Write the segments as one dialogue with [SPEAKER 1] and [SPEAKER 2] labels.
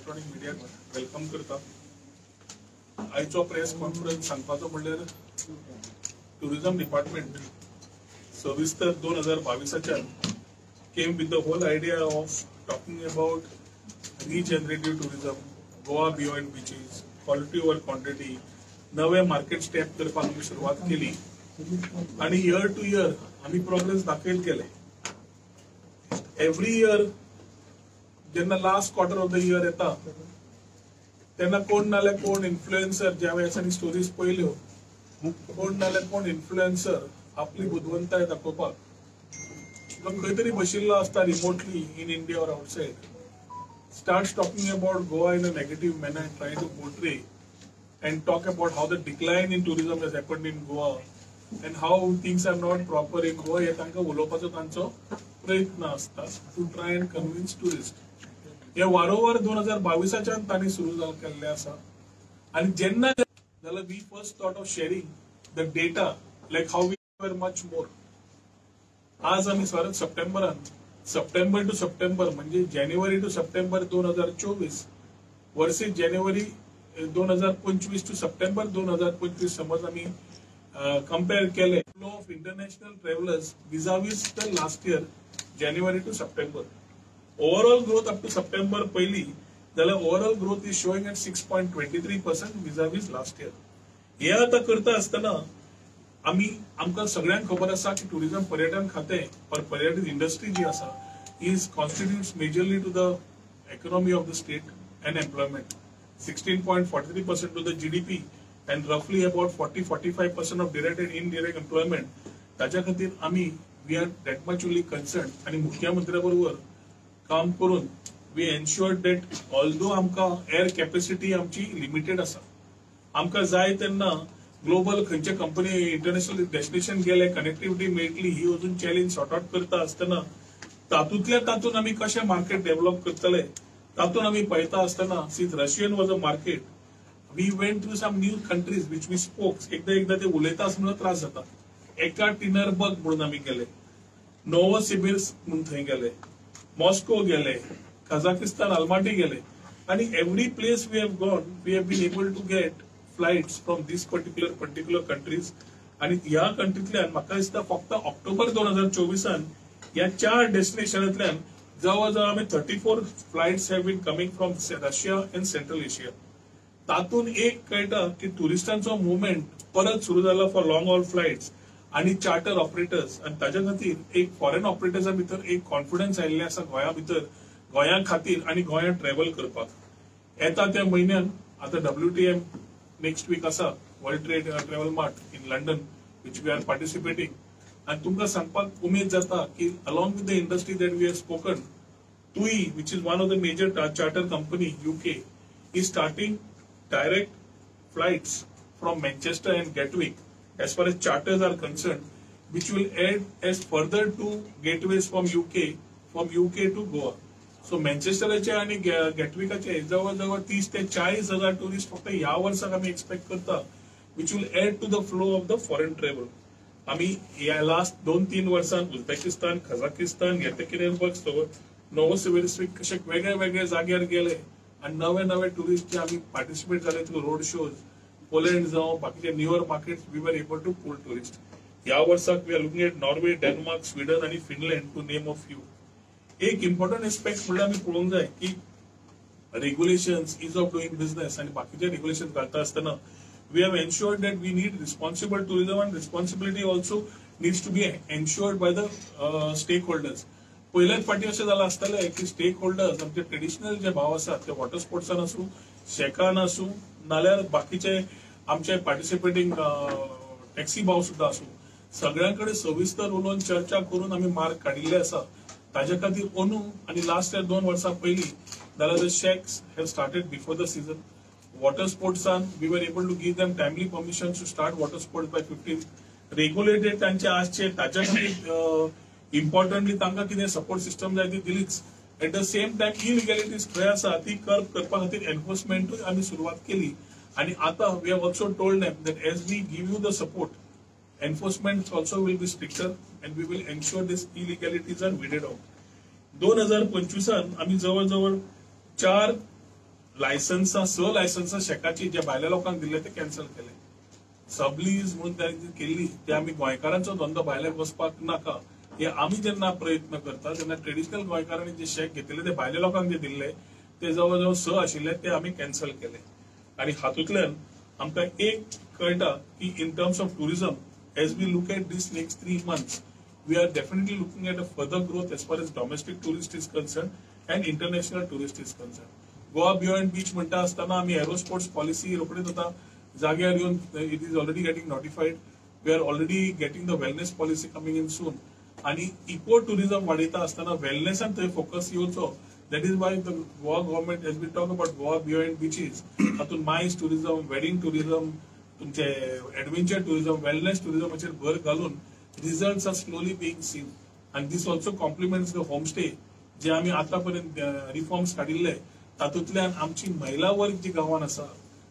[SPEAKER 1] Electronic मिडियाक welcome करता। आयचो press conference सांगपाचो म्हणल्यार tourism department 26/2022 came with the whole idea of talking about regenerative tourism, Goa beyond beaches, quality over quantity, नवे market step करपाक आमी सुरवात केली आणि इयर टू इयर आमी प्रोग्रेस दाखयत गेले। एव्हरी इयर जेन्ना last quarter of the year येता तेन्ना कोण नाल्यार कोण इन्फ्लुएन्सर ज्या वेळेस आमी स्टोरीज पळयल्यो कोण नाल्यार कोण इन्फ्लुएन्सर आपली बुदवंताय दाखोवपाक खंय तरी बशिल्लो आसता रिमोटली इन इंडिया और outside starts talking about Goa in a negative manner and trying to portray and talk about how the decline in tourism has happened in Goa and how things are not proper in Goa. हे तांकां उलोवपाचो तांचो प्रयत्न आसता to try and convince tourists. हे वारंवार 2022 तांणी सुरू केल्लें आसा आनी जेन्ना जाल्यार we first thought of sharing the data like how we were much more. आज आमी परत सप्टेंबर टू सप्टेंबर म्हणजे जानेवारी टू सप्टेंबर 2024 वर्सेस जानेवारी 2025 टू सप्टेंबर 2025 समज आम्ही कंपेअर केले flow of international travellers vis-a-vis the last year जानेवारी to September overall growth up to September पहिली जाल्यार overall growth is showing at 6.23% vis-a-vis last year. हे आता करता आसतना आमकां सगळ्यांक खबर आसा की टुरिझम पर्यटन खाते और पर्यटन इंडस्ट्री जी आसा is constitutes majorly to the economy of the state and employment 16.43% to the GDP and रफली about 40-45% of direct and indirect employment. ताच्या खातीर आमी we are that much only concern आणि मुख्यमंत्र्या बरोबर काम करून वी एन्श्योर्ड दॅट ऑल्दो आमकां एअर कॅपॅसिटी आमची लिमिटेड आसा आमकां जाय तेन्ना ग्लोबल खंयचे कंपनी इंटरनॅशनल डेस्टिनेशन गेले कनेक्टिविटी मेळटली ही अजून चॅलेंज सॉर्ट आउट करता आसतना तातूंतल्या आमी कशें मार्केट डेव्हलप करतले तातूंत आमी पळयता आसतना since Russian was a market we went through some new countries which we spokes एकदा ते उलयता आसतना त्रास जाता। एका टिनरबर्ग म्हणून आमी गेले नोवोसिबिर्स्क म्हणून थंय गेले मॉस्को गेले कझाकिस्तान अल्माटी गेले आणि every place we have gone we have been able to get flights from this particular countries आणि ह्या कंट्रीतल्यान म्हाका दिसता फक्त ऑक्टोबर 2024 ह्या 4 डेस्टिनेशनांतल्यान जवळजवळ आमी 34 flights have been coming from Russia and Central Asia. तातून एक कळटा की टुरिस्टांचो मुवमेंट परत सुरू जाला फॉर लॉंग हॉल फ्लाइट्स आणि चार्टर ऑपरेटर्स आणि ताच्या खातीर एक फॉरेन ऑपरेटर्सा भितर एक कॉन्फिडन्स आयिल्ले आसा गोंया खातीर आणि गोंयांत ट्रॅव्हल करपाक। येता त्या म्हयन्यान आता WTM नेक्स्ट वीक आसा World Trade Travel Mart in London which we are participating आणि तुमकां सांगपाक उमेद जाता की along with the industry that we have spoken TUI which is one of the major charter company UK is starting direct flights from Manchester and Gatwick as far as charters are concerned which will add as further to gateways from UK to Goa. So मॅन्चेस्टराचे आणि गॅटविकाचे जवळजवळ 30 ते 40 हजार tourist फक्त ह्या वर्साक आम्ही एक्सपेक्ट करता which will add to the flow of the foreign travel. आम्ही या लास्ट 2-3 वर्सांत उझबेकिस्तान कझाकिस्तान येतेकिरेनबर्ग नोवोसिबिर्स्क अशे वेगळे जाग्यार गेले आणि नवे टुरिस्ट जे आम्ही पार्टिसिपेट झाले थ्रू रोड शोज पोलंड जावं बाकीचे newer markets we were able to pull tourist. ह्या वर्साक we are looking at Norway Denmark Sweden आणि Finland to name of few. एक इम्पॉर्टंट एस्पेक्ट म्हणल्यार आमी पळोवंक जाय की regulations ease of doing business आणि बाकीचे रेग्युलेशन घालता आसतना we have ensured that we need responsible tourism and responsibility also needs to be ensured by the stakeholders. पहिल्याच फावटी अशें जालां आसतलें की स्टेक होल्डर्स आमचे ट्रेडिशनल जे भाव आसात ते वॉटर स्पोर्ट्सान आसूं शेकान आसूं नाल्यार बाकीचे आमचे पार्टिसिपेटींग टॅक्सी भाव सुद्दां आसूं सगळ्यांकडे सविस्तर उलोवन चर्चा करून आमी मार्क काडिल्ले आसा। ताच्या खातीर ओनू आणि लास्ट इयर 2 वर्सां पयलीं जाल्यार the shacks have started before the season water स्पोर्ट्सान we were able to give them timely permission to start water sports by 15 regulated तांचे आसचे ताच्या खातीर इम्पॉर्टंटली तांकां कितें सपोर्ट सिस्टम जाय ती दिलीच। एट द सेम टायम इलिगॅलिटीज खंय आसा ती कर्ब करपा खातीर एनफोर्समेंटूय आमी सुरवात केली आणि आता we have also told them that as we give you the support enforcement also will be stricter and we will ensure this illegalities are weeded out. 2025 आम्ही जवळजवळ 4 लायसन्स शेकाची जे भायल्या लोकांक दिले ते कॅन्सल केले. सबलीज म्हणून त्यांनी केली ते आम्ही गोंयकारांचो धंदो भायल्याक वचपाक नाका हे आम्ही जेन्ना प्रयत्न करता तेन्ना ट्रेडिशनल गोंयकारांनी जे शेक घेतले ते भायल्या लोकांक जे दिल्ले ते जवळ जवळ आशिल्ले ते आम्ही कॅन्सल केले. आणि हातूंतल्यान आमकां एक कळटा की in terms of tourism as we look at this next 3 months we are definitely looking at a further growth as far as domestic tourist is concerned and international tourist is concerned. Goa beyond beach म्हणटा आसतना आम्ही aero sports policy रोखडीच आता जाग्यार येवन it is already getting notified. We are already getting the wellness policy coming in soon. आणि eco tourism वाडयता आसतना वेलनेसान थंय फोकस येवचो. That is why the Goa government as we talk about Goa beyond beaches हातून मायस टुरिझम, वेडिंग टुरिझम, तुमचे adventure tourism, wellness टुरिझमाचेर भर घालून results are slowly being seen. And this also compliments the homestay जे आम्ही आतापर्यंत रिफॉर्म्स काडिल्ले तातूंतल्यान आमची महिला वर्ग जी गांवांत आसा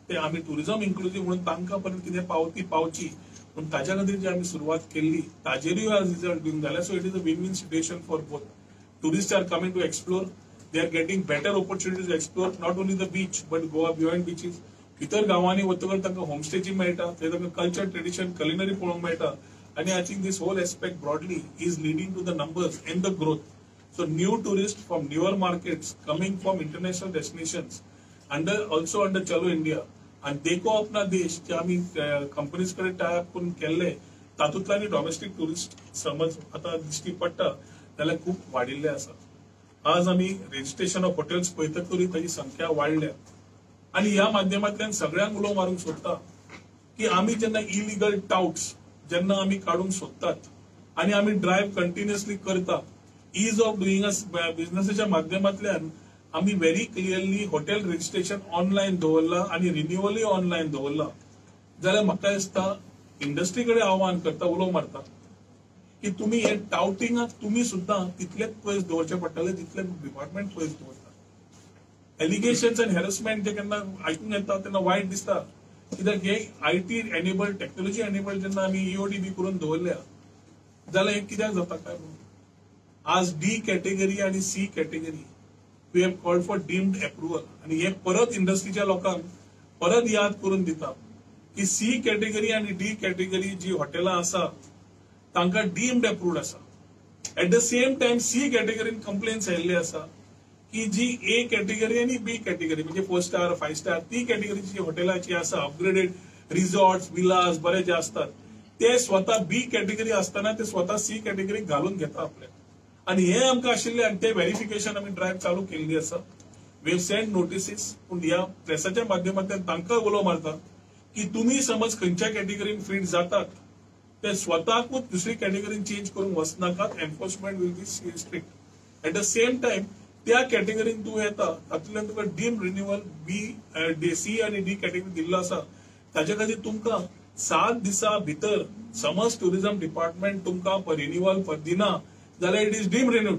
[SPEAKER 1] ते आम्ही टुरिझम इन्क्लुझिव्ह म्हणून तांकां पर्यंत कितें पावची म्हणून ताच्या खातीर जी आम्ही सुरवात केल्ली ताजेरूय आज रिझल्ट दिवंक जाले. So it is a win win situation for both. Tourist are coming to explore. They are getting better opportunities to explore not only the beach but Goa beyond beaches. इतर गांवांनी वतकर तांकां होमस्टेची मेळटा, थंय तांकां कल्चर ट्रेडिशन कलिनरी पळोवंक मेळटा. आणि I think this whole aspect broadly is leading to the numbers and the growth. So new tourists from newer markets coming from international destinations also under Chalo India and देखो अपना देश जे आम्ही companies कडे tie up करून केल्ले तातूंतल्यानी domestic tourist समज आता दिश्टी पडटा जाल्यार खूप वाडिल्ले आसा. आज आम्ही रजिस्ट्रेशन ऑफ हॉटेल्स पळयतकूय ताची संख्या वाडल्या. आणि ह्या माध्यमांतल्यान सगळ्यांक उलो मारूंक सोदता की आम्ही जेन्ना इलिगल टाउट्स जेन्ना आम्ही काडूंक सोदतात आणि आम्ही ड्रायव्ह कंटिन्युअसली करता ईज ऑफ डुईंग बिझनेसच्या माध्यमांतल्यान आम्ही very clearly hotel registration online दवरला आणि रिन्युअलय ऑनलायन दवरला. जाल्यार म्हाका दिसता इंडस्ट्री कडेन आव्हान करता उलो मारता की तुम्ही हे टाउटिंगाक तुम्ही सुद्धा तितलेच पयस दवरचे पडटले जितले डिपार्टमेंट पयस दवरता. एलिगेशन्स अँड हॅरसमेंट जे केन्ना आयकूंक येता तेन्ना वायट दिसता कित्याक हे IT एनेबल्ड टेक्नॉलॉजी एनेबल्ड जेन्ना आम्ही EOD करून दवरल्या जाल्यार हे कित्याक जाता काय म्हणून. आज D कॅटेगरी आणि C category we have called for deemed approval. आणि हे परत इंडस्ट्रीच्या लोकांक परत याद करून दिता की C कॅटेगरी आणि D कॅटेगरी जी हॉटेलां आसा तांकां डीम्ड अप्रुव्ड आसा. At the same time C कॅटेगरीन कंप्लेन्स आयिल्ले आसा की जी A कॅटेगरी आणि B कॅटेगरी म्हणजे 4 स्टार 5 स्टार ती कॅटेगरीची हॉटेलां जी आसा अपग्रेडेड रिसॉर्ट्स विलास बरे जे असतात ते स्वतः B कॅटेगरी असताना ते स्वतः C कॅटेगरी घालून घेता आपल्याक. आणि हे आमकां आशिल्ले आणि ते व्हेरिफिकेशन आम्ही ड्रायव्ह चालू केल्ली आसा. We have send notices. पूण ह्या प्रेसाच्या माध्यमांतल्यान तांकां उलो मारता की तुम्ही समज खंयच्या कॅटेगरीन फिट जातात ते स्वताकूच दुसरी कॅटेगरीन चेंज करूंक वचनाकात. Enforcement will be strict. At the same time त्या कॅटेगरीन तूं येता तातूंतल्यान तुका डीम रिन्युअल C आणि D कॅटेगरी दिल्लो आसा ताचे खातीर तुमकां 7 दिसां भितर समज टुरिझम डिपार्टमेंट तुमकां रिन्युअल दिना जाल्यार इट इज डीम रिन्यूड.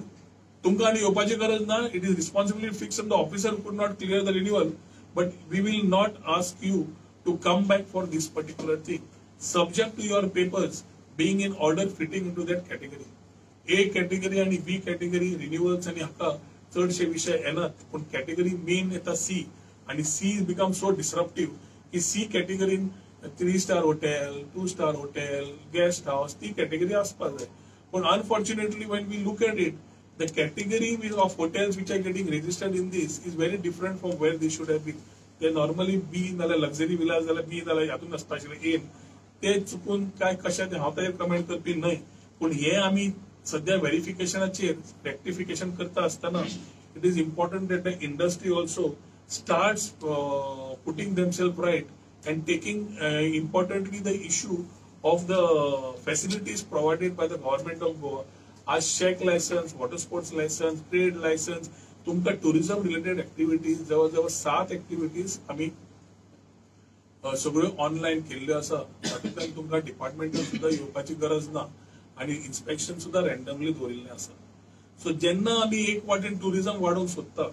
[SPEAKER 1] तुमकां आनी येवपाची गरज ना. It is responsibility fix on the officer could not clear the renewal but we will not ask you to come back for this particular thing subject to your papers being in order fitting in to that category. A category आणि B category renewals आणि हाका चडशे विषय येनात. पूण category मेन येता C आणि C बिकम सो डिसरप्टिव्ह की C कॅटेगरीन 3 star hotel 2 star hotel guest house ती कॅटेगरी आसपाक जाय. But unfortunately, when we look at it, the category of hotels which are getting registered in this is very different from where they should have been. They normally B नाल्यार luxury villas जाल्यार B नाल्यार हातून आसता आशिल्ले A. ते चुकून काय कशा ते हांव ताचेर कमेंट करपी न्हय. पूण हे आमी सध्या व्हेरिफिकेशनाचेर रेक्टिफिकेशन करता आसतना it is important that the industry also starts putting themselves right and taking importantly the issue of the facilities provided by the government of Goa as shake license, water sports license, trade license, तुमका tourism related activities जवळ 7 activities आम्ही सगळ्यो online केल्ल्यो आसा. तातूंतल्यान तुमकां डिपार्टमेंटान सुद्धा येवपाची गरज ना आणि इन्स्पेक्शन सुद्धा रॅन्डमली दवरिल्लें आसा. सो जेन्ना आम्ही एक वाटेन टुरिझम वाडोवंक सोदता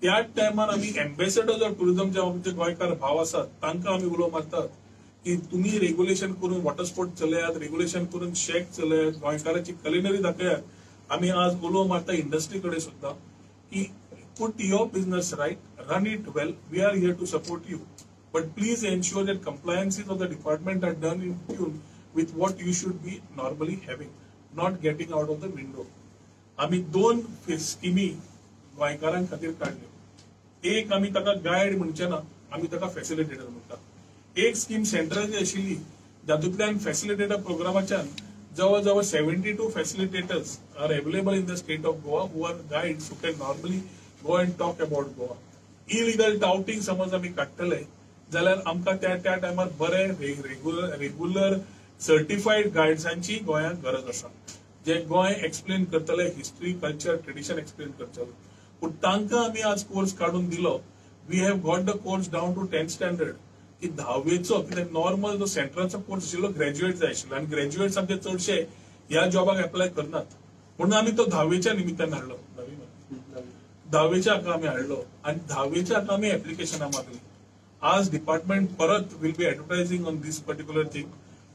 [SPEAKER 1] त्याच टायमार आम्ही एम्बेसेडर्स ऑफ टुरिझम जे आमचे गोंयकार भाव आसात तांकां आम्ही उलो मारतात की तुम्ही रेग्युलेशन करून वॉटर स्पोर्ट चलयात, रेग्युलेशन करून शेक चलयात, गोंयकाराची कलिनरी दाखयात. आम्ही आज उलो मारता इंडस्ट्री कडे सुद्धा की put your business right, run it well. We are here to support you. But please ensure that compliances of the department are done in tune with what you should be normally having, not getting out of the window. आम्ही 2 स्किमी गोंयकारां खातीर काढल्यो. एक आम्ही ताका guide म्हणचे ना, आम्ही ताका फॅसिलिटेटर म्हणटा. एक स्कीम सेंट्रलची आशिल्ली, जातूंतल्यान फॅसिलिटेटर प्रोग्रामाच्यान जवळ 72 facilitators are available in the state of Goa who are guides who can normally go and talk about Goa. Illegal touting समज आम्ही काडटले जाल्यार आमकां त्या टायमार बरे रेग्युलर सर्टिफाईड गायड्सांची गोंयांत गरज आसा, जे गोंय एक्सप्लेन करतले, हिस्ट्री, कल्चर, ट्रेडिशन एक्सप्लेन करतले. पूण तांकां आमी आज कोर्स काडून दिलो. We have got the course down to 10th standard. की 10वेचो कितें नॉर्मल जो सेंट्रलचो कोर्स आशिल्लो ग्रॅज्युएट जाय आशिल्लो, आनी ग्रॅज्युएट्स आमचे चडशे ह्या जॉबाक एप्लाय करनात. म्हणून आमी तो 10वेच्या निमित्तान हाडलो. 10वेच्या हाका आमी हाडलो आनी 10वेच्या हाका आमी एप्लिकेशनां मागली. आज डिपार्टमेंट परत will be advertising on this particular thing.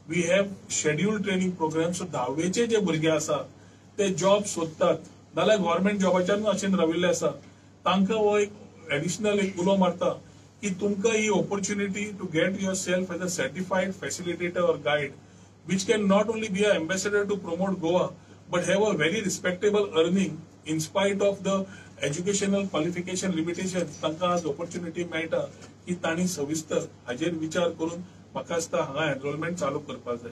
[SPEAKER 1] We have scheduled training programme. So 10वेचे जे भुरगे आसा ते जॉब सोदतात नाल्यार गव्हर्नमेंट जॉबाच्यान अशें राविल्ले आसा, तांकां हो एक एडिशनल एक उलो मारता की तुमकां ही opportunity to get yourself as a certified facilitator or guide which can not only be an ambassador to promote Goa but have a very respectable earning in spite of the educational qualification limitations. तांकां आज opportunity मेळटा की तांणी सविस्तर हाजेर विचार करून म्हाका दिसता हांगा एनरोलमेंट चालू करपाक जाय.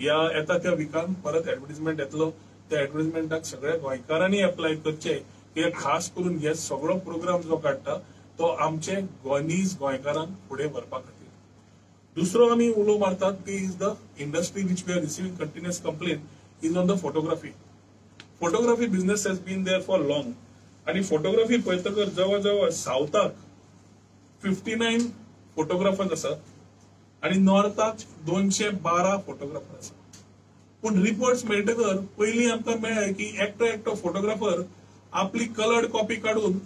[SPEAKER 1] ह्या येता त्या विकान परत एडवर्टिजमेंट येतलो. त्या एडवर्टिजमेंटाक सगळ्या गोंयकारांनी एप्लाय करचे. कित्याक खास करून हे सगळो प्रोग्राम जो काडटा तो आमचे गोंयनीज गोंयकारांक फुडें व्हरपा खातीर. दुसरो आमी उलो मारतात ती is the industry which we are receiving continuous complain is on the photography. Photography business has been there for long. आणि फोटोग्राफी पळयतकर जवळ सावथाक 59 फोटोग्राफर्स आसात आणि नॉर्थाक 212 फोटोग्राफर आसात. पूण रिपोर्ट्स मेळटकर पयलीं आमकां मेळ्ळें की एकटो फोटोग्राफर आपली कलर्ड कॉपी काडून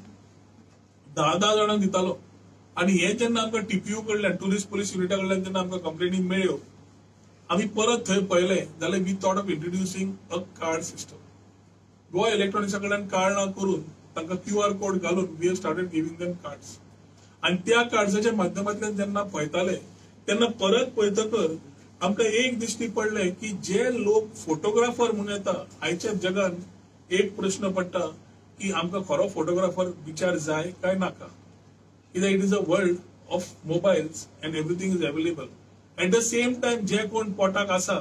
[SPEAKER 1] 10 जाणांक दितालो. आणि हे जेन्ना आमकां टीपीयू कडल्यान टुरिस्ट पुलीस युनिटा कडल्यान जेन्ना आमकां कंप्लेनी मेळ्ळ्यो आमी परत थंय पळयलें जाल्यार we thought of introducing a card system. Goa इलेक्ट्रॉनिक्सा कडल्यान कार्ड करून तांकां QR कोड घालून we have started giving them cards. आणि त्या कार्ड्साच्या माध्यमांतल्यान जेन्ना पळयताले तेन्ना परत पळयतकर आमकां एक दिश्टी पडलें की जे लोक फोटोग्राफर म्हणून येता आयच्या जगान एक प्रश्न पडटा की आमकां खरो फोटोग्राफर विचार जाय काय नाका. कित्याक it is a world of mobiles and everything is available. Eight the same time जे कोण पोटाक आसा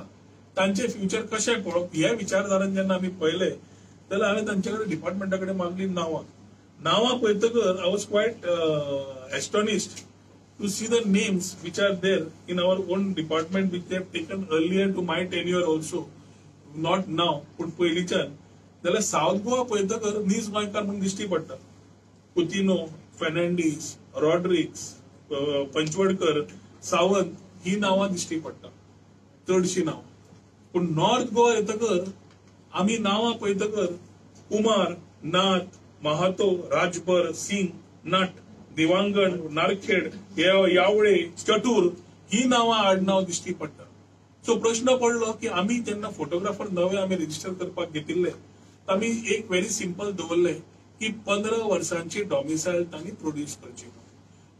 [SPEAKER 1] तांचे फ्युचर कशें पळोवप हे विचारधारान जेन्ना आमी पळयले जाल्यार हांवें तांचे कडेन डिपार्टमेंटा कडेन मागली नांवां पळयतकर I was quite astonished to see the names which are there in our own department which they have taken earlier to my tenure also, not now पूण पयलींच्यान. जाल्यार सावथ गोवा पळयतकर नीज गोंयकार म्हणून दिश्टी पडटा. कुतिनो, फेर्नांडीस, रॉड्रिक्स, पंचवडकर, सावंत ही नांवां दिश्टी पडटा चडशीं नांव. पूण नॉर्थ गोवा येतकर आमी नांवां पळयतकर कुमार, नाथ, महातो, राजभर, सिंग, नट, दिवांगण, नारखेड, यावळे, चटूर ही नांवां आडनांव दिश्टी पडटा. सो प्रश्न पडलो की आमी जेन्ना फोटोग्राफर नवे आमी रजिस्टर करपाक घेतिल्ले आमी एक व्हेरी सिंपल दवरले की 15 वर्सांची डॉमिसायल तांणी प्रोड्यूस करची.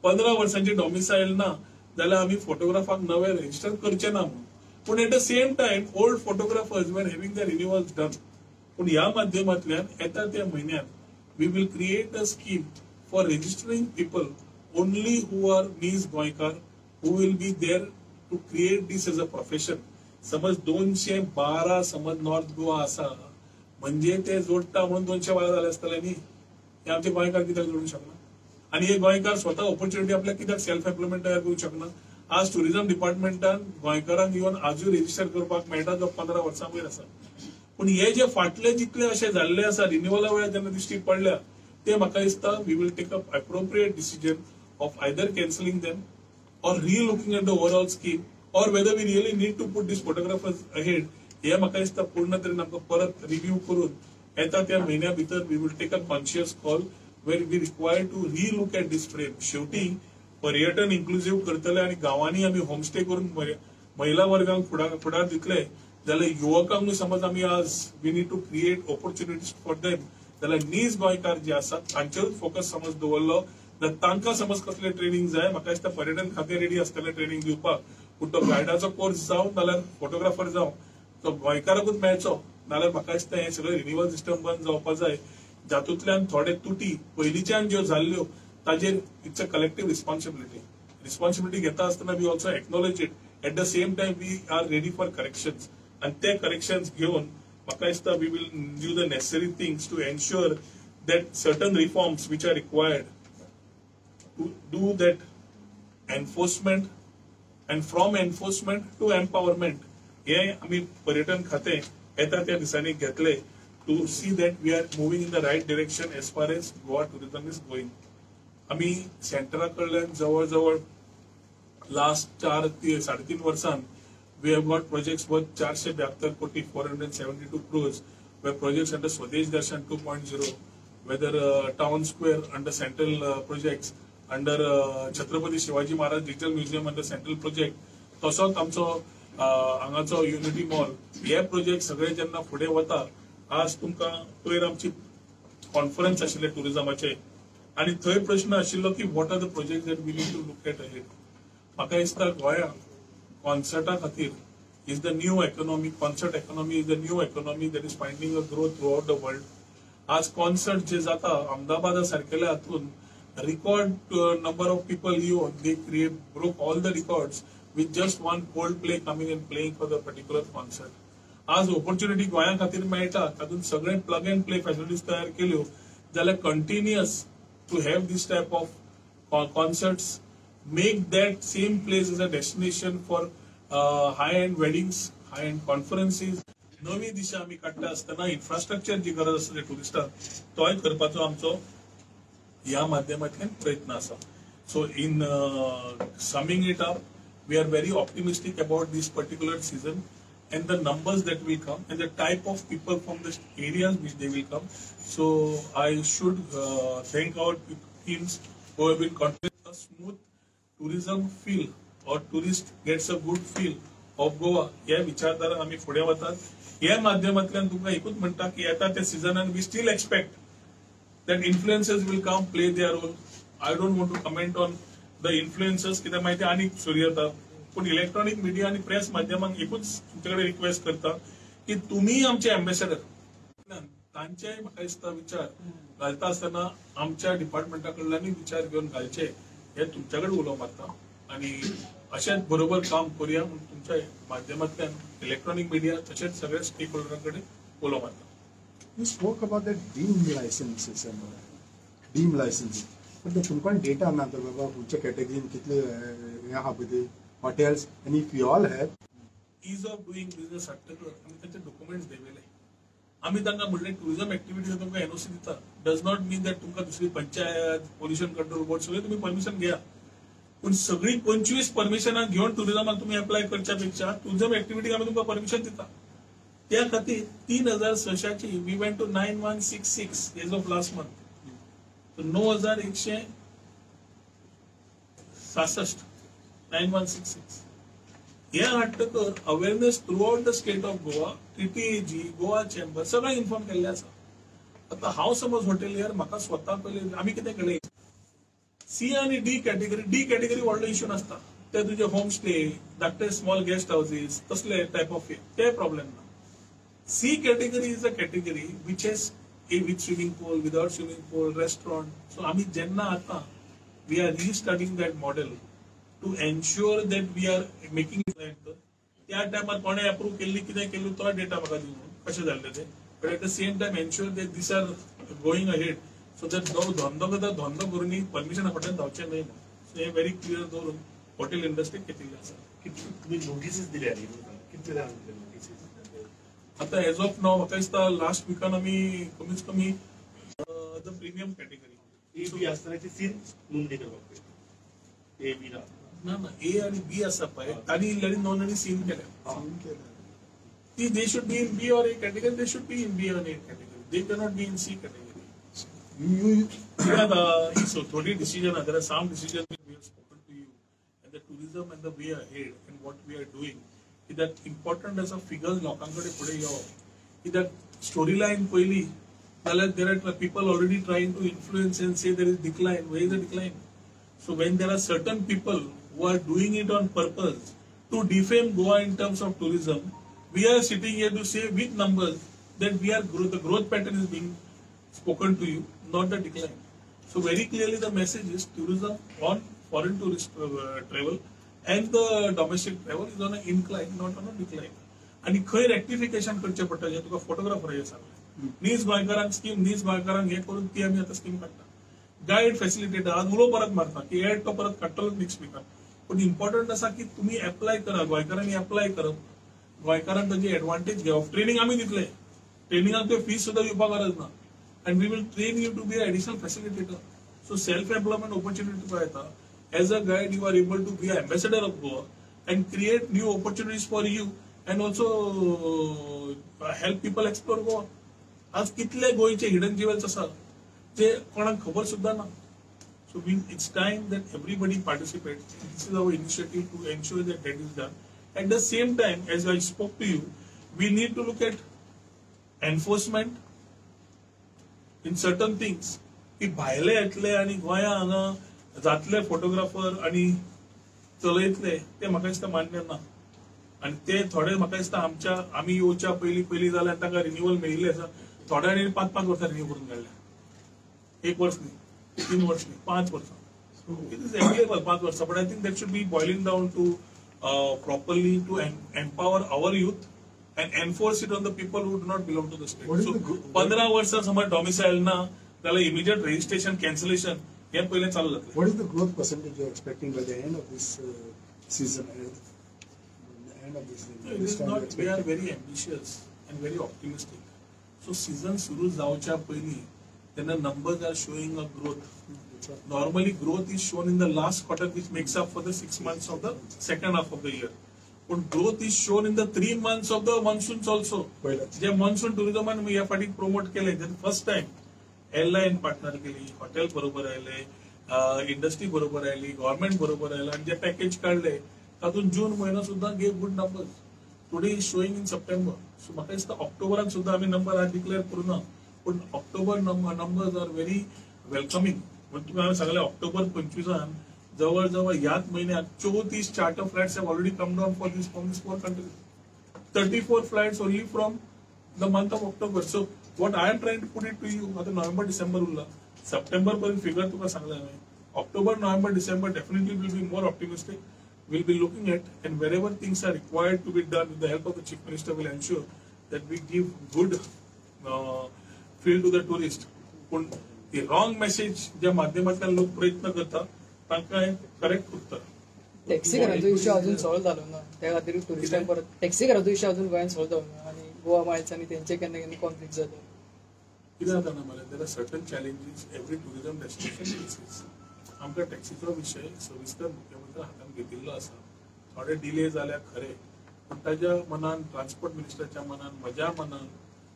[SPEAKER 1] 15 वर्सांची डॉमिसायल ना जाल्यार आमी फोटोग्राफाक नवे रजिस्टर करचे ना म्हणून. पूण at the same time old photographers were having the renewals done. पूण ह्या माध्यमांतल्यान येता त्या म्हयन्यात we will create a scheme for registering people only who are नीज गोंयकार who will be there to create this as a profession. समज 212 समज नॉर्थ गोवा आसा म्हणजे ते जोडटा म्हणून 212 जाले आसतले न्ही. हे आमचे गोंयकार कित्याक जोडूंक शकना. आणि हे गोंयकार स्वता ऑपॉर्च्युनिटी आपल्याक कित्याक सेल्फ एम्प्लॉयमेंट तयार करूंक शकना. आज टुरिझम डिपार्टमेंटान गोंयकारांक येवन आजूय रजिस्टर करपाक मेळटा जो 15 वर्सां वयर आसा. पूण हे जे फाटले जितले अशें जाल्ले आसा रिन्युअला वेळार जेन्ना दिश्टी पडल्या ते म्हाका दिसता we will take up appropriate decision of either cancelling them or re-looking at the overall scheme or whether we really need to put these photographers ahead. हे म्हाका दिसता पूर्ण तरेन आमकां परत रिव्यू करून येता त्या म्हयन्या भितर we will take a conscious call where we require to re-look at this train. शेवटी पर्यटन इन्क्लुझिव्ह करतले आणि गांवांनी आमी होमस्टे करून महिला वर्गांक फुडार दितले जाल्यार युवकांक समज आमी आज we need to create opportunities for them जाल्यार नीज गोंयकार जे आसात तांचेरूच फोकस समज दवरलो जाल्यार तांकां समज कसले ट्रेनिंग जाय म्हाका दिसता पर्यटन खातें रेडी आसतलें ट्रेनिंग दिवपाक पूण तो गायडाचो कोर्स जावं नाल्यार फोटोग्राफर जावं तो गोंयकाराकूच मेळचो नाल्यार म्हाका दिसता हें सगळें रिन्युअल सिस्टम बंद जावपाक जाय जातूंतल्यान थोडे तुटी पयलींच्यान ज्यो जाल्ल्यो ताजेर इट्स अ कलेक्टिव्ह रिस्पॉन्सिबिलिटी घेता आसतना we also acknowledge it at the same time we are ready for corrections आनी ते करेक्शन्स घेवन म्हाका दिसता we will do the necessary things to ensure that certain reforms which are required to do that enforcement and from enforcement to empowerment हे आमी पर्यटन खातें येता त्या दिसांनी घेतले to see that we are moving in the right direction as far as Goa tourism is going. आम्ही सेंटरा कडल्यान जवळ जवळ लास्ट 3.5 वर्षां we have got projects worth 472 कोटी 472 crores where projects under Swadesh Darshan 2.0 whether town square under central projects under Chhatrapati Shivaji Maharaj Digital Museum under central project तसोच आमचो हांगाचो unity mall हे प्रोजेक्ट सगळे जेन्ना फुडें वता आज तुमकां पयर आमची कॉन्फरन्स आशिल्ले टुरिझमाचे आनी थंय प्रश्न आशिल्लो की what are the project that we need to look at ahead. म्हाका दिसता गोंयांत कॉन्सर्टा खातीर is the new economy concert economy is the new economy that is finding a growth throughout the world. आज कॉन्सर्ट जे जाता अहमदाबादा सारकेल्या हातून रिकॉर्ड नंबर ऑफ पीपल येवन they create broke all the records with just one Coldplay coming and playing for the particular concert. आज opportunity गोंया खातीर मेळटा तातूंत सगळे प्लग एंड प्ले फॅसिलिटीज तयार केल्यो जाल्यार continuous to have this type of concerts make that same place as a destination for high end weddings high end conferences. नवी दिशा आमी काडटा आसतना इन्फ्रास्ट्रक्चर जी गरज आसता टुरिस्टांक तोय करपाचो आमचो ह्या माध्यमांतल्यान प्रयत्न आसा. So in summing it up we are very optimistic about this particular season and the numbers that will come and the type of people from the areas which they will come. So I should thank our teams who have been contributing a smooth tourism feel or tourist gets a good feel of Goa. या विचारधारा आम्ही फुडें वतात या माध्यमांतल्यान तुमकां एकूच म्हणटा की येता त्या सिजनान we still expect that influencers will come play their role. I don't want to comment on the influencers कित्याक माहिती आनी सुरू येता पूण इलेक्ट्रॉनिक मिडिया आणि प्रेस माध्यमांक एकूच तुमचे कडेन रिक्वेस्ट करता की तुमी आमचे एम्बेसेडर तांचे म्हाका दिसता विचार घालता आसतना आमच्या डिपार्टमेंटा कडल्यानूय विचार घेवन घालचे हे तुमच्या कडेन उलो मारता आनी अशेंच बरोबर काम करुया म्हूण तुमच्या माध्यमांतल्यान इलेक्ट्रॉनिक मिडिया तशेंच सगळ्या स्टेक होल्डरां कडेन उलो मारता.
[SPEAKER 2] You spoke about the deemed licenses and deemed licenses. But तुमकां डेटा मेळटा बाबा खंयच्या कॅटेगरीन कितले हे आहा पळय हॉटेल्स आनी if you all have
[SPEAKER 1] ease of doing business हाडटकर आमी तांचे डॉक्युमेंट्स देवेले आमी तांकां म्हणलें टुरिझम एक्टिविटीज तुमकां एनओसी दिता डज नॉट मीन दॅट तुमकां दुसरी पंचायत पोल्युशन कंट्रोल बोर्ड सगळे तुम्ही परमिशन घ्या पूण सगळी 25 परमिशनां घेवन टुरिझमाक तुम्ही अप्लाय करच्या पेक्षा टुरिझम एक्टिविटीक आमी तुमकां परमिशन दिता. त्या खातीर 3600 we went to 9166 as of last month. 9166 9166 हे हाडटकर awareness throughout the state of Goa TTAG Goa chamber सगळें इन्फॉर्म केल्लें आसा. आता हांव समज हॉटेलियर म्हाका स्वता पयलीं आमी कितें केलें सी आनी डी कॅटेगरी व्हडलो इश्यू नासता ते तुजे होम स्टे धाकटे स्मॉल गेस्ट हाऊसेस तसले टायप ऑफ ते प्रॉब्लेम ना. C category is a category which has with swimming pool, without swimming pool, restaurant. So आम्ही जेन्ना आता we are restarting that model to ensure that we are making it right. त्या टायमार कोणे approve केल्ली कितें केल्ली तो डेटा म्हाका दिवं कशें जाल्लें तें but at the same time ensure that these are going ahead so that धंदो करता धंदो करून परमिशन फाटल्यान धांवचें न्हय म्हणून. सो हें व्हेरी क्लियर दवरून हॉटेल इंडस्ट्री केल्ली आसा.
[SPEAKER 3] तुम्ही नोटीसीस दिल्या कितले नोटीसीस
[SPEAKER 1] आता एज ऑफ नाव म्हाका दिसता लास्ट विकान आमी कमीत कमी the premium category
[SPEAKER 3] A B आसतना ती सीन नोंदणी करपाक ए बी
[SPEAKER 1] ना ए आणि बी आसा पळय तांणी इल्ल्यानी नोंदणी सीन केल्या ती they should be in B or A category they should be in B or A category they cannot be in C category. So थोडी decision there are some decision we have spoken to you and the tourism and the way ahead and what we are doing कित्याक important as a figures लोकांकडे फुडें येवप कित्याक story line पयली there are people already trying to influence and say there is decline. Where is the decline? So when there are certain people who are doing it on purpose to defame Goa in terms of tourism, we are sitting here to say with numbers that the growth pattern is being spoken to you, not the decline. So very clearly the message is tourism on foreign tourist travel and the domestic travel is on an incline, not on a decline. आणि खंय rectification करचे पडटा जे तुका photographer हे सांगले नीज गोंयकारांक scheme नीज गोंयकारांक हे करून ती आमी आतां स्कीम काडटा गायड फॅसिलिटेटर आज उलो परत मारता की एड तो परत काडटलो नेक्स्ट वीकान पण इम्पॉर्टंट आसा की तुम्ही एप्लाय करा गोंयकारांनी एप्लाय करप गोंयकारांक ताची एडवांटेज घेवप ट्रेनिंग आमी दितले ट्रेनिंगाक त्यो फीस सुद्दां दिवपाक गरज ना and we will train you to be additional facilitator so self employment opportunity तुका येता as a guide you are able to be a ambassador of Goa and create new opportunities for you and also help people explore Goa. आज कितले गोयचे hidden jewels आसा जे कोणाक खबर सुद्धा ना. So it's time that everybody participates. This is our initiative to ensure that that is done. At the same time, as I spoke to you, we need to look at enforcement in certain things. की भायले येतले आणि गोंया हांगा जातले photographer आणि चलयतले ते म्हाका दिसता मान्य ना. आणि ते थोडे म्हाका दिसता आमी येवच्या पयलीं जाल्यार तांकां रिन्युअल मेळिल्ले आसा थोड्यांनी 5-5 वर्सां रिन्यू करून काडल्या 1 वर्स न्ही 3 वर्स न्ही 5 वर्सां इट इज एग्रीएबल 5 वर्सां but I think that should be boiling down to properly to empower our youth and enforce it on the people who do not belong to the state so 15 वर्सां समज डॉमिसायल ना जाल्यार immediate registration cancellation हे पयलें चालू जातलें.
[SPEAKER 2] What is the growth percentage you are expecting by the end of this season?
[SPEAKER 1] It is not. We are very ambitious and very optimistic. So season suru जावच्या पयली तेन्ना numbers are showing a growth. Normally growth is shown in the last quarter, which makes up for the 6 months of the second half of the year. But growth is shown in the 3 months of the monsoons also. जे monsoon tourism आम्ही या फाटी promote केले. That first time airline partner केली, hotel बरोबर आयले, industry बरोबर oily, government बरोबर आयला आणि जे पॅकेज काढले. तातून जून महिना सुद्धा gave good numbers today is showing in September so म्हाका दिसता ऑक्टोबरान सुद्धा आमी नंबर आज डिक्लेअर करूना पण October numbers are very welcoming म्हणजे तुम्ही हांवें सांगलें ऑक्टोबर 25 जवळ जवळ ह्याच म्हयन्यात 34 charter flights have already come down from this 4 countries 34 flights only from the month of October so what I am trying to put it to you आता November December उरला सप्टेंबर पर्यंत फिगर तुका सांगलें हांवें October November December definitely will be more optimistic. We'll be looking at, and wherever things are required to be done, with the help of the Chief Minister, will ensure that we give good feel to the tourist. पण the wrong message ज्या माध्यमांतल्यान लोक प्रयत्न करतात तांकां correct उत्तर.
[SPEAKER 4] Taxi कराचो issue अजून सॉल्व जालो ना त्या खातीर टुरिस्टांक परत टॅक्सी कराचो इश्यू अजून गोंयांत सॉल्व जालो ना आनी गोवा मायल्स आनी तेंचे केन्ना केन्ना कॉन्फ्लिक्ट जाता.
[SPEAKER 1] कितें जाता ना मरे there are certain challenges every tourism destination faces. आमकां टॅक्सीचो विशय सविस्तर मुख्यमंत्री हातान घेतिल्लो आसा थोडे डिले जाल्या खरे पण ताच्या मनान ट्रान्सपोर्ट मिनिस्टरच्या मनान म्हज्या मनान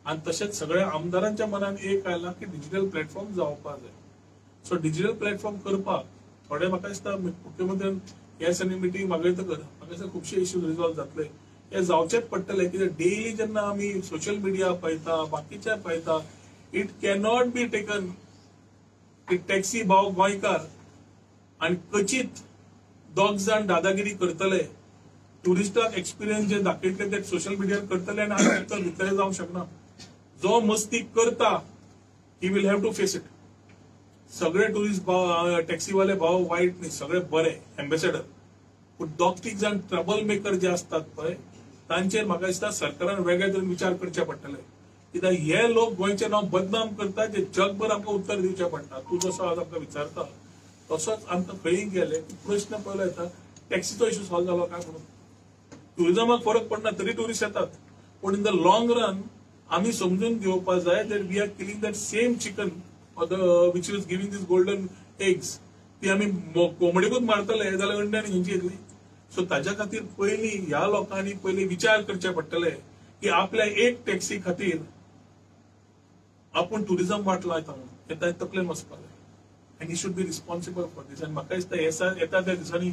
[SPEAKER 1] आणि तशेंच सगळ्या आमदारांच्या मनान एक आयला की डिजिटल प्लॅटफॉर्म जावपाक जाय. सो डिजिटल प्लॅटफॉर्म करपाक थोडे म्हाका दिसता मुख्यमंत्र्यान हे सनी मिटींग मागयतकर म्हाका दिसता खुबशे इश्यूज रिझॉल्व जातले हे जावचेच पडटले कित्याक डेली जेन्ना आमी सोशल मिडिया पळयता बाकीचे पळयता इट कॅनॉट बी टेकन की टॅक्सी भाव गोंयकार आणि क्वचित दोग जाण दादागिरी करतले टुरिस्टाक एक्सपिरियन्स जे दाखयतले ते सोशल मिडियार करतले आणि हांव भितरे जावंक शकना. जो मस्ती करता he will have to face it. सगळे टुरिस्ट भाव टॅक्सीवाले भाव वाईट न्ही सगळे बरे एम्बेसेडर पूण दोग तीग जाण ट्रबल मेकर जे असतात पळय तांचेर म्हाका दिसता सरकारान वेगळे तरेन विचार करचे पडटले कित्याक हे लोक गोंयचे नांव बदनाम करतात जे जगभर आमकां उत्तर दिवचें पडटा. तूं जसो आज आमकां विचारता तसोच आमकां खंयी गेले की प्रश्न पयलो येता टॅक्सीचो इश्यू सॉल्व जालो काय म्हणून. टुरिजमाक फरक पडना तरी टुरिस्ट येतात पूण इन द लॉंग रन आमी समजून घेवपाक जाय that we are killing that same chicken which is giving these golden eggs ती आमी कोंबडीकूच मारतले जाल्यार अंड्यान खंयची येतली. सो ताच्या खातीर पयलीं ह्या लोकांनी पयलीं विचार करचे पडटले की आपल्या एक टॅक्सी खातीर आपूण टुरिजम वाट लायता म्हणून येता तकलेन वचपाक जाय. And he should be responsible for this. And म्हाका दिसता येता त्या दिसांनी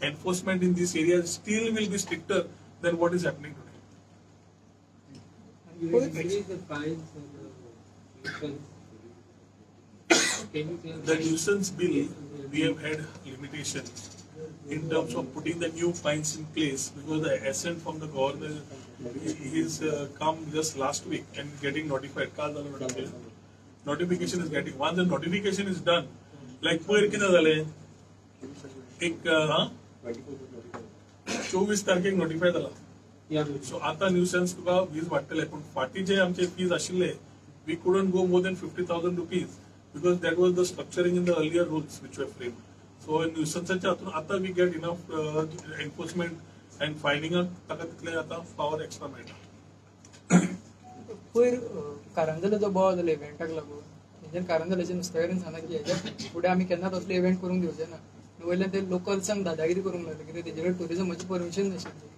[SPEAKER 1] enforcement in this area still will be stricter than what is happening today.
[SPEAKER 5] You will increase the fines for the
[SPEAKER 1] The nuisance bill, we have had limitations in terms of putting the new fines in place because the assent from the governor is come just last week and getting notified. Notification is getting. Once the notification is done, like पयर कितें जालें एक 24 तारखेक notify जाला. So आता nuisance तुका वीज वाडटले पूण फाटी जे आमचे फीज आशिल्ले we couldn't go more than 50,000 rupees because that was the structuring in the earlier rules which were frame. So न्यूसन्साच्या हातून आता we get enough enforcement and फायनिंगाक ताका तितले आता पावर एक्स्ट्रा मेळटा.
[SPEAKER 4] पयर कारंजलो बोवाळ जालो इव्हेंटाक लागून हेजेर कारंजलाचे नुस्तेकारांनी सांगला की हेच्या फुडें आमी केन्नाच असले इव्हेंट करूंक दिवचे ना. वयल्यान ते लोकल्सांक दादागिरी करूंक लागले कित्याक तेजेर टुरिजमाची परमिशन नाशिल्ली.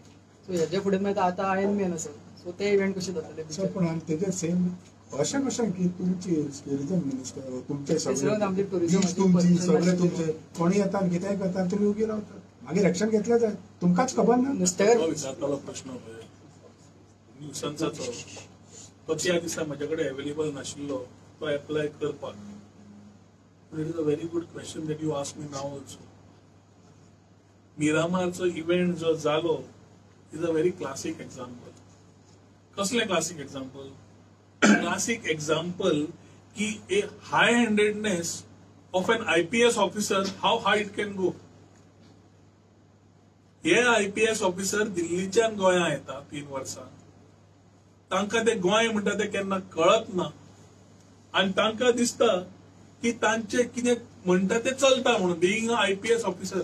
[SPEAKER 4] सो हेच्या फुडें मागीर आतां आयएनमेन आसा. सो ते इव्हेंट कशे जातले
[SPEAKER 2] सर पूण आनी तेजेर सेम अशें कशें की तुमची टुरिजम मिनिस्टर तुमचे
[SPEAKER 4] सगळ्यांत आमचे tourism ची
[SPEAKER 2] तुमची
[SPEAKER 4] permission
[SPEAKER 2] सगळे
[SPEAKER 4] नाशिल्ली.
[SPEAKER 2] तुमचे कोणी येता आनी कितेंय करता आनी तुमी उगी रावतात मागीर एक्शन घेतलें जाय तुमकांच खबर ना.
[SPEAKER 4] नुस्तेकार
[SPEAKER 1] तो विचारतालो प्रश्न न्यूसन्साचो तो त्या दिसा म्हजे कडेन अवेलेबल नाशिल्लो तो एप्लाय करपाक. It is a very good question that you ask me now also. मिरामारचो इव्हेंट जो जालो is a very classic example. कसलें क्लासीक एक्झाम्पल? क्लासिक एग्जाम्पल की a high handedness of an IPS officer how high it can go. हे IPS officer दिल्लीच्यान गोंया येता 3 वर्सां. तांकां ते गोंय म्हणटा ते केन्ना कळत ना आनी तांकां दिसता की तांचे कितें म्हणटा ते चलता म्हणून बिईंग अ IPS ऑफिसर.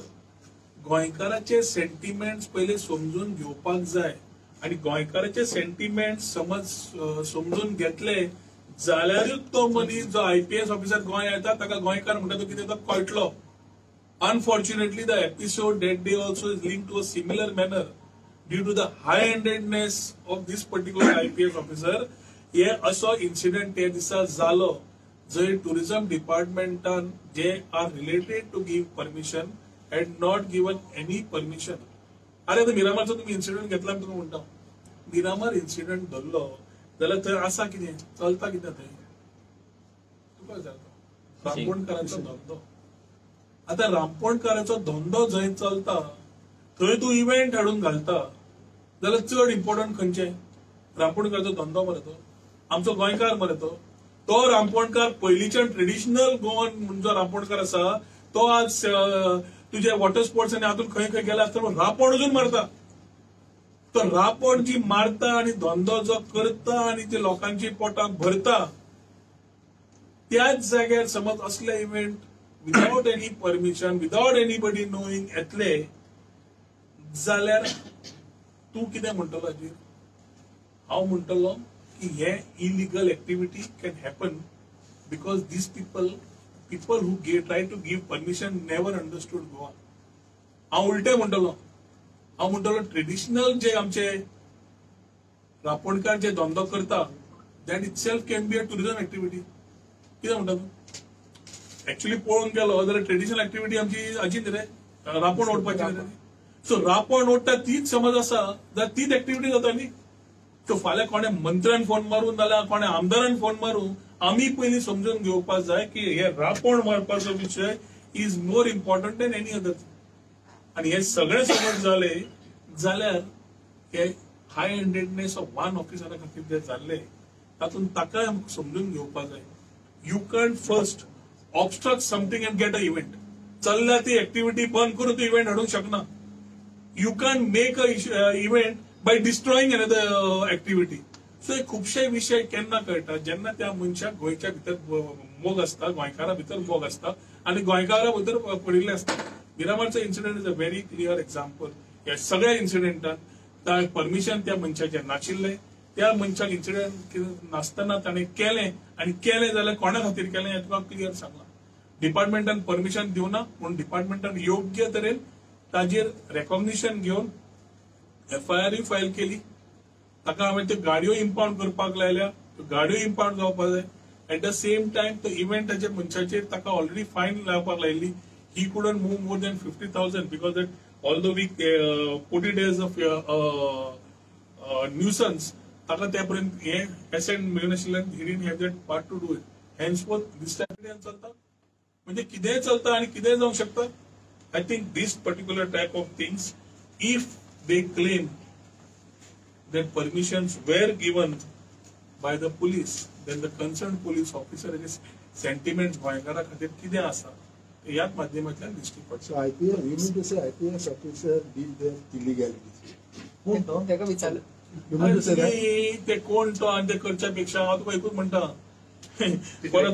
[SPEAKER 1] गोंयकाराचे सेंटिमेंट्स पयले समजून घेवपाक जाय आणि गोंयकाराचे सेंटिमेंट समज समजून घेतले जाल्यारूच तो मनीस जो IPS ऑफिसर गोंय येता ताका गोंयकार म्हणटा तो कितें तो कळटलो. Unfortunately, the episode that day also is linked to a similar manner due to the high-handedness of this particular IPS officer. हे असो इन्सिडेंट त्या दिसा जालो जंय टुरिझम डिपार्टमेंटान जे are related to give permission had not given any permission. अरे आता मिरामारचो तुम्ही इन्सिडेंट घेतला तुका म्हणटा मिरामार इन्सिडेंट धरलो जाल्यार थंय आसा कितें चलता कितें थंय तुका विचारता. रामपोणकारांचो धंदो आता रामपोणकाराचो धंदो जंय चलता थंय तूं इव्हेंट हाडून घालता जाल्यार चड इम्पॉर्टंट खंयचे? रामपोणकाराचो धंदो मरे तो आमचो गोंयकार मरे तो रामपोणकार पयलींच्यान ट्रेडिशनल गोवन जो रामपोणकार आसा तो आज तुझे वॉटर स्पोर्ट्स आनी हातून खंय खंय गेला आसतना रापण अजून मारता. तो रापण जी मारता आनी धंदो जो करता आनी ते लोकांची पोटां भरता त्याच जाग्यार समज असले event without any permission without anybody knowing येतले जाल्यार तूं कितें म्हणटलो हाजेर? हांव म्हणटलो की हे illegal activity can happen because these people who try to give permission never understood Goa. हांव उलटे म्हणटलो ट्रेडिशनल जे आमचे रापणकार जे धंदो करता that it self can be a tourism activity. कितें म्हणटा तूं? एक्चुअली पळोवंक गेलो जाल्यार ट्रेडिशनल एक्टिविटी आमची हाची न्ही रे रापण ओडपाची न्ही रे. सो रापण ओडटा तीच समज आसा जाल्यार तीच एक्टिविटी जाता न्ही. सो फाल्यां कोणे मंत्र्यान फोन मारून नाल्यार कोणे आमदारान फोन मारून आमी पयलीं समजून घेवपाक जाय की हे रापण मारपाचो विशय is more important than any other. आणि हे सगळे समज जाले जाल्यार हे हाय हँडेडनेस ऑफ वन ऑफिसरा खातीर जे जाल्ले तातूंत ताकाय आमकां समजून घेवपाक जाय. You can first obstruct something and get a event. चल्ल्या ती एक्टिविटी बंद करून तूं इव्हेंट हाडूंक शकना. You can make a event by destroying another activity. So हे खुबशे विशय केन्ना कळटा जेन्ना त्या मनशाक गोंयच्या भितर मोग आसता गोंयकारा भितर मोग आसता आनी गोंयकारा भितर पडिल्ले आसता. मिरामारचो incident is a very clear example. ह्या सगळ्या इन्सिडेंटान परमिशन त्या मनशाचें नाशिल्लें. त्या मनशाक इन्सिडेंट नासतना ताणें केलें आनी केलें जाल्यार कोणा खातीर केलें हें तुका क्लियर सांगलां. डिपार्टमेंटान परमिशन दिवना पूण डिपार्टमेंटान योग्य तरेन ताजेर रेकॉग्निशन घेवन FIR फायल केली. ताका हांवें त्यो गाडयो इम्पाउंड करपाक लायल्या. त्यो गाडयो इम्पाउंड जावपाक जाय. एट द सेम टायम तो इव्हेंटाच्या मनशाचेर ताका ऑलरेडी फायन लावपाक लायिल्ली. He couldn't move more than 50,000 because that although we put it as a nuisance ताका त्या पर्यंत हे एसेट मेळनाशिल्ल्यान he didn't have that part to do it henceforth this type चलता म्हणजे कितेंय चलता आणि कितेंय जावंक शकता. I think this particular type of things, if they claim that permissions were given by the police, then the concerned police officer is sentiments गोंयकारा खातीर कितें आसा ह्याच माध्यमांतल्यान दिश्टी पडटा.
[SPEAKER 2] So IPS, you mean to say IPS officer did the illegality?
[SPEAKER 4] ताका विचारलं
[SPEAKER 2] You mean to say that?
[SPEAKER 1] आणि ते कोण तो आणि ते करच्या पेक्षा हांव तुका एकूच म्हणटा परत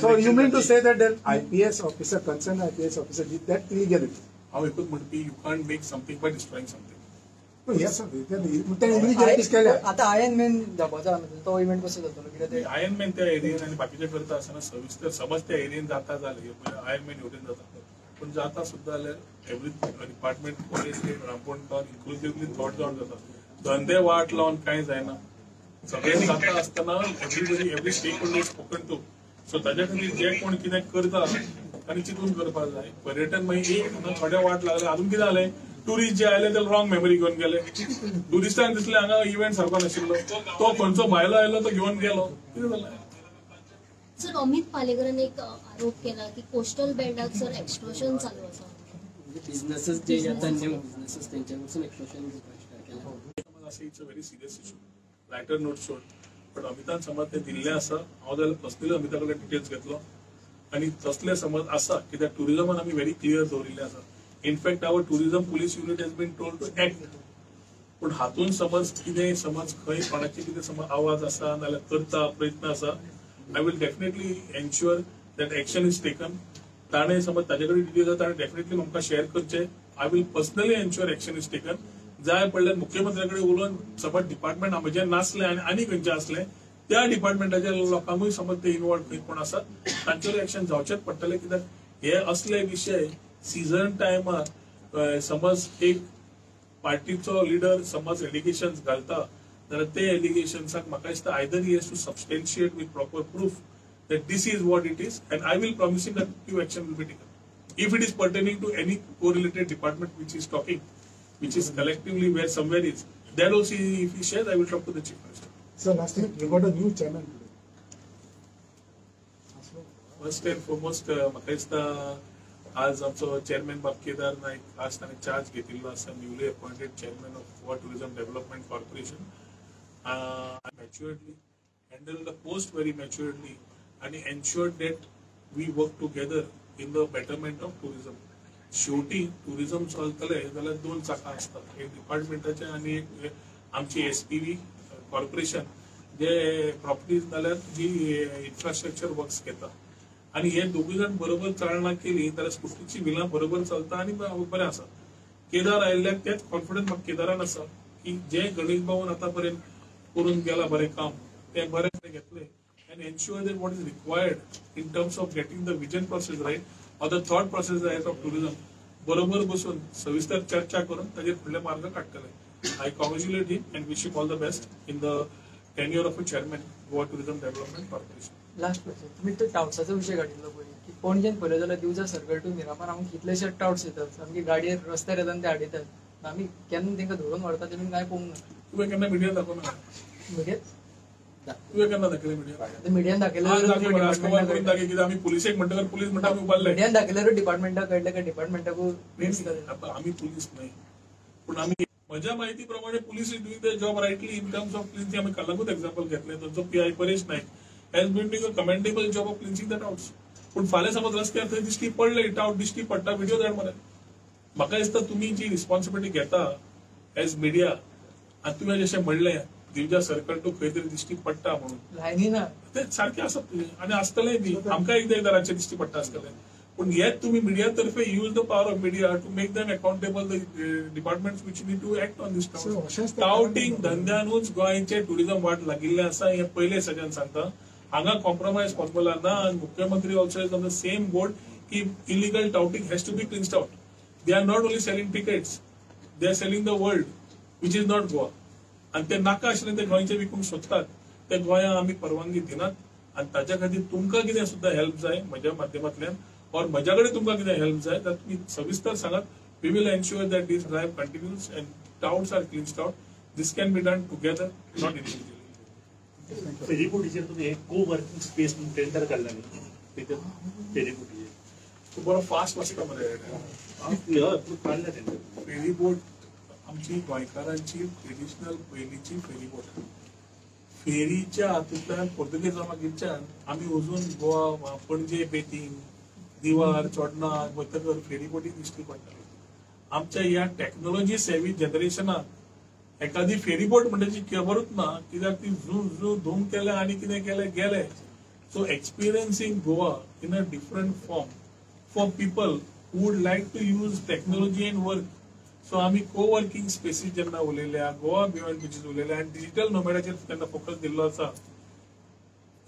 [SPEAKER 2] So you mean to say that then IPS officer, concerned IPS officer did that illegality?
[SPEAKER 1] हांव एकूच म्हणपी you can't make something bye destroying something.
[SPEAKER 2] No, yes sir, ते illegalities केल्या.
[SPEAKER 4] आता आयन मॅन जावपाचो तो इव्हेंट कसो जातलो कित्याक ते
[SPEAKER 1] आयर्न मॅन त्या एरियन आणि बाकीचे करता आसतना सविस्तर समज त्या एरियन जाता जालें आयर्न मॅन एवढेन जाता पण जाता सुद्दां जाल्यार एवरी डिपार्टमेंट पोलीस स्टेट रामपोणकार इन्क्लुसिव्हली थॉट जावन जाता. धंदे वाट लावन कांय जायना. सगळें जाता आसतना every stakeholder spoken to. So ताच्या खातीर जे कोण कितें करता तांणी चिंतून करपाक जाय. पर्यटन मागीर थोड्या वाट लागले अजून कितें जालें टुरिस्ट जे आयले ते रॉंग मेमरी घेवन गेले. टुरिस्टांक दिसले हांगा इव्हेंट सारको नाशिल्लो तो खंयचो भायलो आयलो तो घेवन गेलो कितें जालें.
[SPEAKER 5] सर अमित पालेकरान एक आरोप केला की कोस्टल बेल्टाक सर एक्सट्रोशन चालू आसा.
[SPEAKER 6] बिझनेसेस जे येता न्यू बिझनेसेस त्यांच्यापासून एक्सप्लोशन केला.
[SPEAKER 1] It's a very serious issue. Lighter note सोड पण अमितान समज ते दिल्ले आसा हांव जाल्यार पर्सनली अमिता कडल्यान डिटेल्स घेतलो आणि तसले समज आसा कित्याक टुरिजमान आमी व्हेरी क्लियर दवरिल्ले आसा. In fact our tourism police unit has been told to act. पण हातून समज कितें समज खंय कोणाचे कितें समज आवाज आसा नाल्यार करता प्रयत्न आसा I will definitely ensure that action is taken. ताणें समज ताजे कडेन डिटेल्स आसा ताणें डेफिनेटली म्हाका शेअर करचे. I will personally ensure action is taken. जाय पडल्यार मुख्यमंत्र्या कडेन उलोवन समज डिपार्टमेंट म्हजे नासले आनी खंयचे असले त्या डिपार्टमेंटाच्या लोकांकूय समज ते इन्वॉल्व खंय कोण आसात तांचेर एक्शन जावचेच पडटलें. कित्याक हे असले विशय सीझन टायमार समज एक पार्टीचो लिडर समज एलिगेशन घालता जाल्यार ते एलिगेशन्साक म्हाका दिसता either he has to substantiate with proper proof that this is what it is, and I will promise him that due action will be taken. If it is pertaining to any correlated department which is talking, which is collectively where somewhere is, that also if he shares, I will talk to the chief minister.
[SPEAKER 2] So last week we got a new chairman today.
[SPEAKER 1] First and foremost, म्हाका दिसता आज आमचो chairman बाब केदार नाईक आज ताणें charge घेतिल्लो आसा newly appointed chairman of Goa tourism development corporation. Maturedly handled the post very maturedly and ensured that we work together in the betterment of tourism. शेवटी टुरिझम चलतले जाल्यार दोन चाकां आसतात एक डिपार्टमेंटाचे आनी एक आमची SPV कॉर्पोरेशन जे प्रॉपर्टीज नाल्यार जी इन्फ्रास्ट्रक्चर वर्क्स घेता आनी हे दोगूय जाण बरोबर चालना केली जाल्यार स्कुटीची विलां बरोबर चलता आनी बरें आसा. केदार आयिल्ल्याक तेच कॉन्फिडन्स म्हाका केदारान आसा की जे गणेश भाऊन आतां पर्यंत करून गेला बरें काम ते बरें घेतले and ensure that what is required in terms of getting the vision process right or the thought process right of tourism बरोबर बसून सविस्तर चर्चा करून ताजेर फुडले मार्ग काडटले. I congratulate him and wish him all the best in the tenure of a chairman Goa Tourism Development Corporation.
[SPEAKER 4] Last question तुम्ही तो टाउट्साचो विशय काडिल्लो पळय की पणजेन पळयलें जाल्यार दिवजा सर्कल टू मिरामार आमकां कितलेशे टाउट्स येतात सामके गाडयेर रस्त्यार येता आनी ते हाडयतात आमी केन्ना तांकां धरून व्हरता तेमी कांय पळोवंक ना.
[SPEAKER 1] तुवें केन्ना मिडियान दाखोवना तुवें केन्ना दाखयलें मिडिया
[SPEAKER 4] मिडियान दाखयल्यार
[SPEAKER 1] कितें आमी पुलिसेक म्हणटकर पुलीस म्हणटा आमी उबारले
[SPEAKER 4] मिडियान दाखयल्यारूच डिपार्टमेंटाक कळटलें काय डिपार्टमेंटाकूय
[SPEAKER 1] आमी पुलीस न्हय पूण आमी म्हज्या म्हायती प्रमाणे police is doing the job rightly in terms of cleansing. आमी कालांगूच एक्झाम्पल घेतलें तांचो PI Paresh Naik has been doing a commendable job of cleansing the touts. पूण फाल्यां समज रस्त्यार थंय दिश्टी पडले टाउट दिश्टी पडटा व्हिडिओ धाड मरे. म्हाका दिसता तुमी जी रिस्पॉन्सिबिलिटी घेता एज मिडिया आनी तुवें जशें म्हणलें दिवजा सर्कल टू खंय तरी दिश्टी पडटा म्हणून
[SPEAKER 4] लायनी ना
[SPEAKER 1] ते सारखे आसत तुझे आनी आसतलेय बी आमकां एकदां एकदां दिश्टी पडटा आसतलें. पूण हेच तुमी मिडिया तर्फे use the power of media to make them accountable the departments which need to act on this touting धंद्यानूच गोंयचे टुरिझम वाट लागिल्लें आसा हें पयले सगळ्यान सांगता. हांगा कॉम्प्रोमायज पॉसिबल ना आनी मुख्यमंत्री also is on the same board की illegal touting has to be cleansed out. They are not only selling tickets they are selling the world which is not Goa आनी ते नाका आशिल्ले ते गोंयचे विकूंक सोदतात ते गोंया आमी परवानगी दिनात. आनी ताच्या खातीर तुमकां कितें सुद्दां हेल्प जाय म्हज्या माध्यमांतल्यान और म्हज्या कडेन तुमकां कितें हेल्प जाय जाल्यार तुमी सविस्तर सांगात. We will ensure that this drive continues and touts are cleansed out. This can be done together, not individually.
[SPEAKER 3] फेरीबोटीचेर तुम्ही हे को वर्किंग स्पेस म्हणून टेंडर काढला न्ही तिथे फेरीबोटीचेर
[SPEAKER 1] तो बरो फास्ट वाचता मरे
[SPEAKER 3] काढला टेंडर
[SPEAKER 1] फेरीबोट आमची गोंयकारांची ट्रेडिशनल पयलींची फेरीबोट. फेरीच्या हातूंतल्यान पोर्तुगेजांच्यान आमी अजून गोवा पणजे बेतींग दिवार चोडणा वयतकर फेरीबोटी दिश्टी पडटाली. आमच्या ह्या टेक्नॉलॉजी सेवी जनरेशनाक एखादी फेरीबोट म्हणल्याची खबरूच ना, कित्याक ती झू झू धूम केले आनी कितें केले गेले. So experiencing Goa in a different form for people who would like to use technology and work. So आमी को वर्किंग स्पेसीस जेन्ना उलयल्या, गोवा बियॉन्ड बीचीस उलयल्या आनी डिजिटल नोमॅडाचेर तेन्ना फोकस दिल्लो आसा.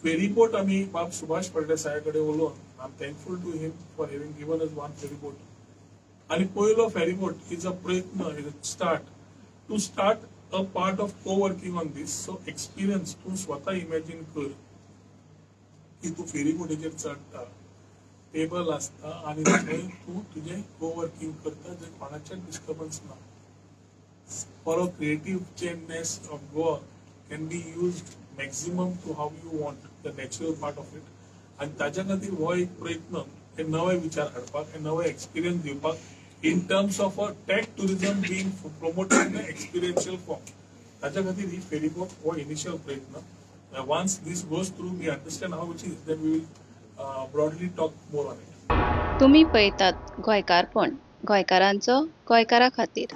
[SPEAKER 1] फेरीबोट आमी बाब सुभाष फळदेसाया कडेन उलोवन I am thankful to him for having given us one ferryboat. आणि पयलो फेरीबोट इज अ प्रयत्न, is a start to start a part of को working on this. So experience तू स्वता इमॅजिन कर की तू फेरीबोटीचेर चडटा, टेबल आसता आनी थंय तू तुजें को वर्किंग करता, जंय कोणाचें डिस्टर्बन्स ना. For a creativeness of Goa can be used maximum to how you want the natural part of it. आनी ताच्या खातीर हो एक प्रयत्न हे नवे विचार हाडपाक, हे नवे एक्सपिरियन्स दिवपाक in terms of a tech tourism being promoted in an experiential form. ताच्या खातीर ही फेरीबोट हो इनिशियल प्रयत्न. Once this goes through, we understand how it is, then we will broadly talk more on it.
[SPEAKER 7] तुम्ही पळयतात गोंयकारपण, गोंयकारांचो गोंयकारा खातीर.